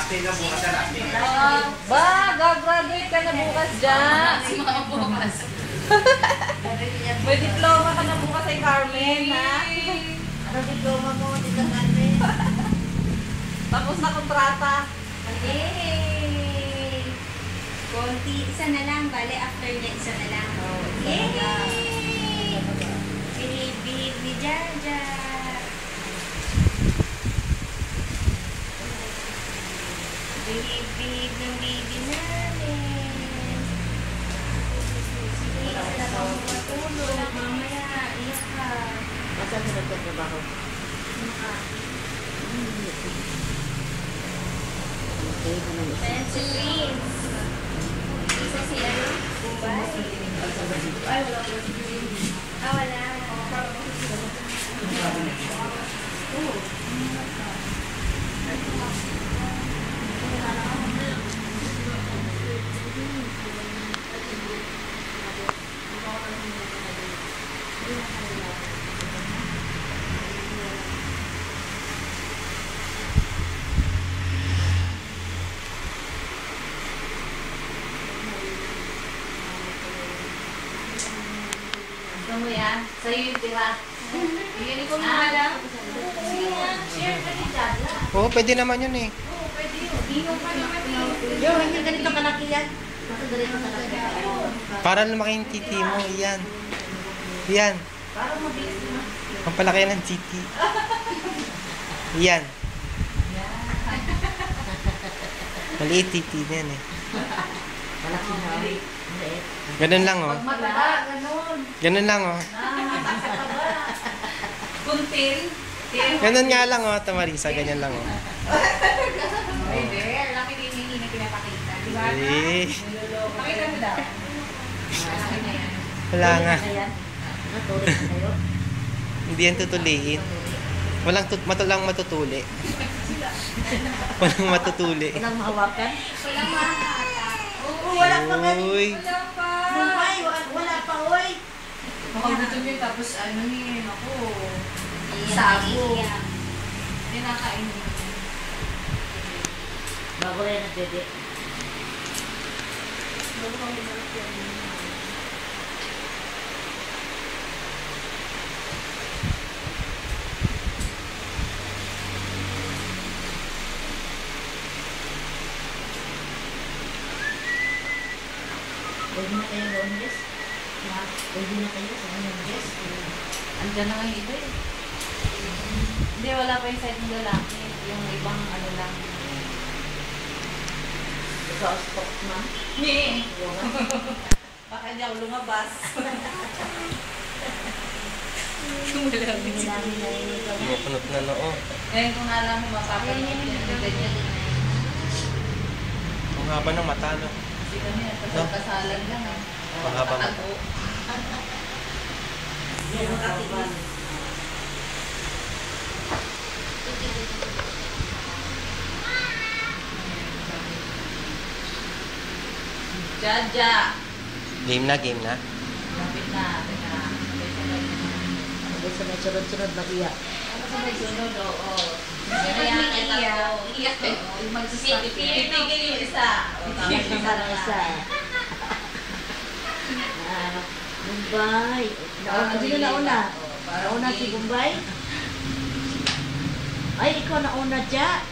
day na bukas sa last day. Ba, gagraduate ka na bukas dyan. bukas. May diploma ka na bukas kay Carmen, ha? Ano diploma mo, Tita Carmen? Tapos na kontrata. Yay! Konti, isa na lang. Bale, after na isa na lang. Yay! Bihib ni Jaja. Bihib ng baby namin. Sige, isa na pang matulog. Mamaya, iyak ka. Masaan ka nagtatrabaho? Okay, ano yun? Fancy Prince. Isa si ano? Bye. Ay, wala ko. Ah, wala. Gusto mo yan? Sa'yo yung tira. Bigyan ko na lang. Sige nga, share ka ni Dada. Oo, pwede naman yun eh. Oo, pwede yun. Inom ka naman yun. Yo, hindi ganito kalaki yan. Bakit ganito kalaki? Para lumaki yung titi mo, yan. Yan. Parang mabilis na. Ang palaki ng titi. Yan. Maliit titi na yan eh. Malaki na. Maliit. Ganun lang oh. Pag mataba, ganun. Ganun lang oh. Kuntil. Ganun nga lang oh, Tamarisa. Ganyan lang oh. Pwede. Laki din yung hindi na pinapakita. Di ba? Eh. Pakita mo daw. Malaki na yan. Wala nga. Natuloy na kayo? Hindi yan tutuliin. Walang matutuli. Walang matutuli. Walang mahawakan? Walang makakata. Oo, wala pa ganito. Uy. Wala pa. Mumay, wala pa, oy. Makagutom yun tapos ano yun ako. Iyak, Sabo. iyak. Pinakain yun. Bago rin ang dede. Pwede na kayo noon, Jess? Pwede na kayo sa noon, Jess? Andyan na nga yung iba eh. Hindi, wala pa yung side ng lalaki. Yung ibang ano lang. Ikaw, stop, ma'am. Nee. Baka hindi ako lumabas. Tumulabit Hindi siya. namin narinig ako. Mapunot na noo. Ngayon kung alam mo, mapapanood yan. Ganyan. Ang haba ng mata no. Kasi kami, kasalan lang eh. Ang haba ng Patago. Yan ang katawan. Jaja. Game na, game na. Lapit na. Sabay sa may sunod-sunod mag-iyak. Ano sa may sunod, oo. Ganyan kita ko. Iyak eh. Yung magsasabi. Pipigil yung isa. O, tama yung isa Para na isa. Ah, Bombay. Sino nauna? Nauna si Bombay? Ay, ikaw nauna, Ja.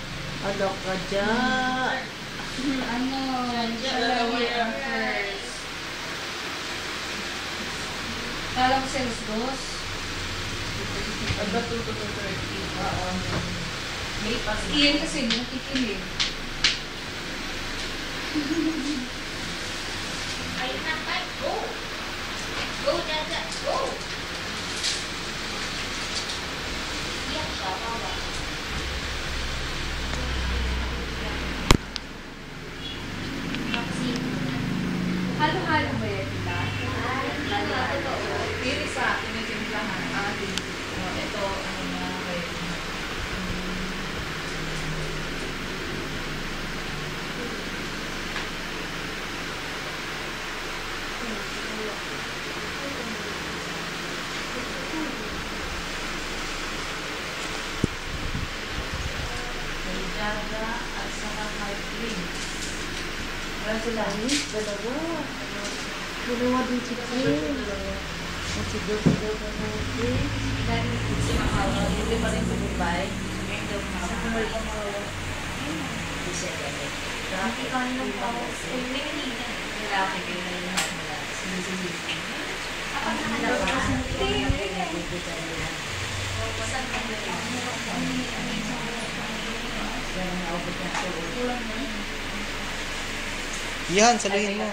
Ano ka, Ja? Ano? Dalawa first. Kala ko sales dos. Agad 2 to 30. Oo. May pas. Iyan kasi yung kikilig. Ayun na, ay, go! Go, Jaja, go! Iyak siya, bawa. Halo-halo ba yan nila? Halo. Pili sa tinitimplahan. Ito, ano na, ready. May jaga at saka Wala sila. Dalawa. Dalawa din si Kim. At si Dok. Si Makawa, hindi pa rin sa Dubai. Hindi ka nung pause. Lalaki kayo na yung mula. Sinisisi. Yan, saluhin mo.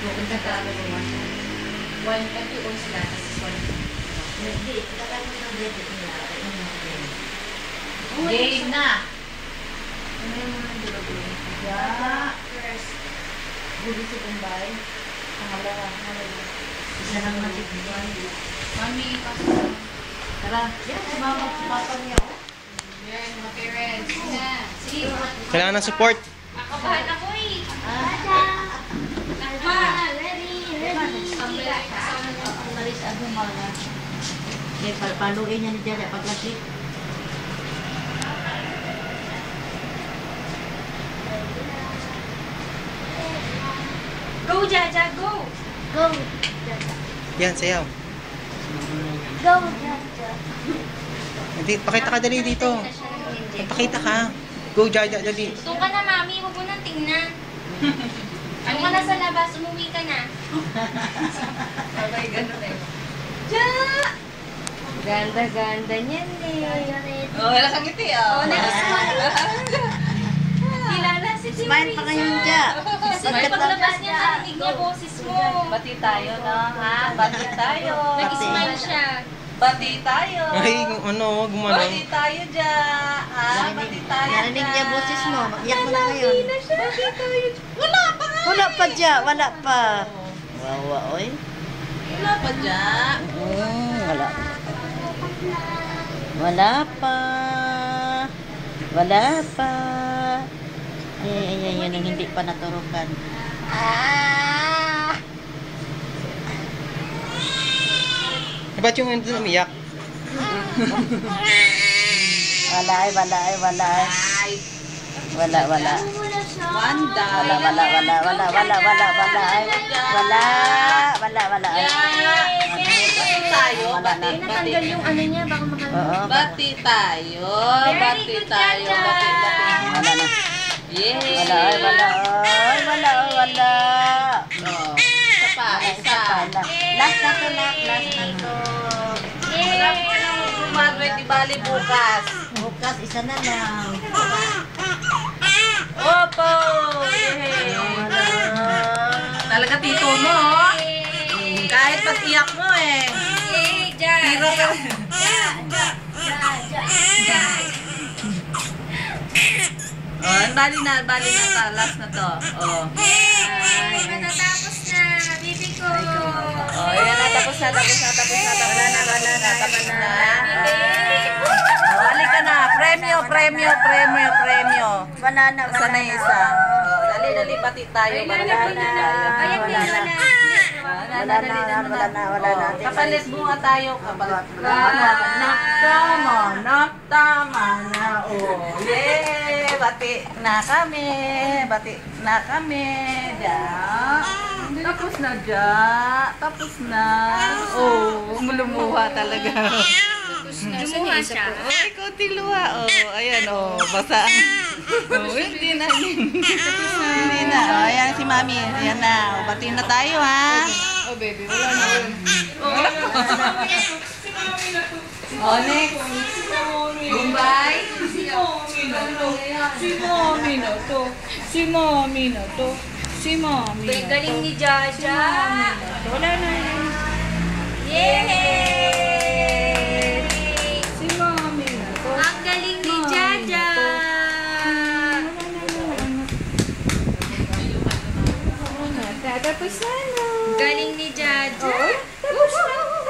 Pupunta talaga naman. 1 on sila, tapos 1. Hindi, tatanong ng debit nila. Game na! Ano yung mga dulo-dulo? Yeah. Buli si Bombay. Pangalawa. Isa lang matibigyan. Mami, pasok. Tara. Yan, sumama si Papa niya. Yan, mga parents. Na. Sige. Kailangan ng support. Akabahan ako eh. Naris ang humana. Okay, paluin niya ni Jaya paglasik. Go, Jaja, go! Go! Yan, sayaw. Go, Jaja! Hindi, pakita ka dali dito. Pakita ka. Go, Jaja, dali. Doon ka na, Mami. Huwag mo nang tingnan. Ano ka na sa labas? Umuwi ka na. Sabay, ganun eh. Ja! Ganda-ganda niyan eh. Oh, wala kang ngiti Oh, oh. nag-smile. Kilala si Timmy. Smile pa kayong Jaya. Kasi paglabas niya, narinig niya boses mo. Bati tayo, no? Ha? Bati tayo. Nag-smile siya. Bati tayo. Ay, ano, gumanong. Bati tayo dyan. Ha? Bati tayo dyan. Narinig niya boses mo. Iyak mo na ngayon. Hindi na siya. Bati tayo. Wala pa nga. Wala pa Jaya. Wala pa. Wawa, oy. Wala pa dyan. Wala. Wala pa. Wala pa. Ay, yun ang hindi pa naturukan. Ba't yung hindi umiyak? Wala ay. Wala. Wala siya. Wanda. Wala ay. Wala ay. Bati tayo. Wala na. Ay, natanggal yung ano niya. Baka Oo. Bati tayo. Very Bati good, tayo. Jaja. Bati. Wala na. Yay. Wala. Oh. Isa pa. Last na to. Alam ko na mag-graduate ni Bali bukas. Bukas, isa na lang. Opo! Yay! Talaga tito mo, oh. Kahit pag iyak mo eh. Yay, Ja! Tiro ka. Ja! Oh, bali na last na to. Oh. Yay! Matatapos na, baby ko! Oh, yan na, tapos na. Wala na. Balik ka na. Premyo. Wala na. Sana isa. Oh, dali, bati tayo. Ayan, Lola. Wala na. Kapalit bunga tayo. Naktama na. Oh, yay! Bati na kami. Tapos na. Oh, lumuha talaga. Lumuha siya. Ay, konting luha. Oh, ayan, oh, basa. Oh, hindi na. Hindi na. Oh, ayan si Mami. Ayan na. Oh, bati na tayo, ha? Oh, baby, wala na. Oh, next. Bombay. Si Mommy. Galing ni Jaja. Wala na. Yay!